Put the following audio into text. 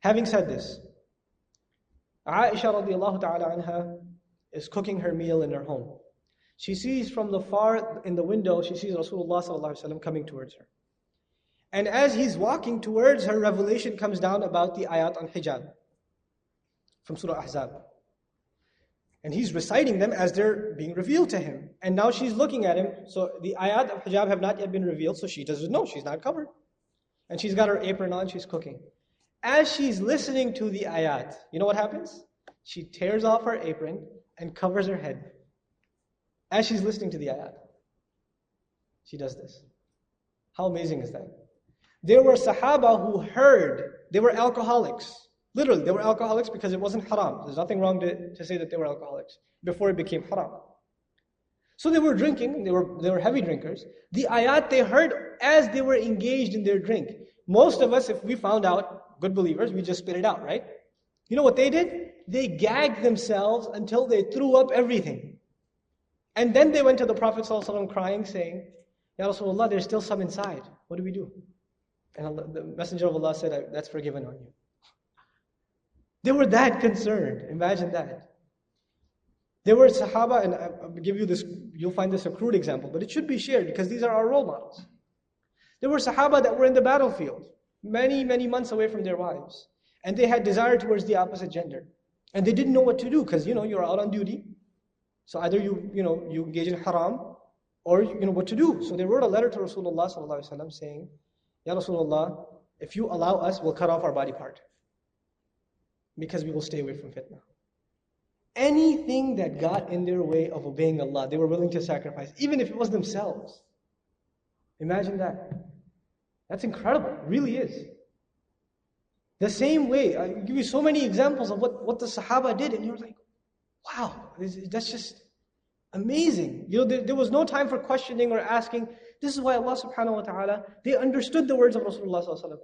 Having said this, Aisha radiallahu ta'ala anha is cooking her meal in her home. She sees from the far in the window, she sees Rasulullah sallallahu alaihi wasallam coming towards her. And as he's walking towards her, revelation comes down about the ayat on hijab from Surah Ahzab. And he's reciting them as they're being revealed to him. And now she's looking at him. So the ayat of hijab have not yet been revealed, so she doesn't know, she's not covered. And she's got her apron on, she's cooking. As she's listening to the ayat, you know what happens? She tears off her apron and covers her head. As she's listening to the ayat. She does this. How amazing is that? There were Sahaba who heard, they were alcoholics. Literally, they were alcoholics because it wasn't haram. There's nothing wrong to say that they were alcoholics before it became haram. So they were drinking, they were heavy drinkers. The ayat they heard as they were engaged in their drink. Most of us, if we found out, good believers, we just spit it out, right? You know what they did? They gagged themselves until they threw up everything. And then they went to the Prophet ﷺ crying, saying, Ya Rasulullah, there's still some inside. What do we do? And Allah, the Messenger of Allah said, that's forgiven on you. They were that concerned. Imagine that. There were Sahaba, and I'll give you this, you'll find this a crude example, but it should be shared because these are our role models. There were Sahaba that were in the battlefield, many, many months away from their wives. And they had desire towards the opposite gender. And they didn't know what to do because, you're out on duty. So either you engage in haram or what to do. So they wrote a letter to Rasulullah sallallahu alaihi wasallam saying, Ya Rasulullah, if you allow us, we'll cut off our body part. Because we will stay away from fitna. Anything that got in their way of obeying Allah, they were willing to sacrifice, even if it was themselves. Imagine that. That's incredible. It really is. The same way, I give you so many examples of what the Sahaba did, and you're like, wow, that's just amazing. There was no time for questioning or asking. This is why Allah subhanahu wa ta'ala, they understood the words of Rasulullah sallallahu alaihi wasallam.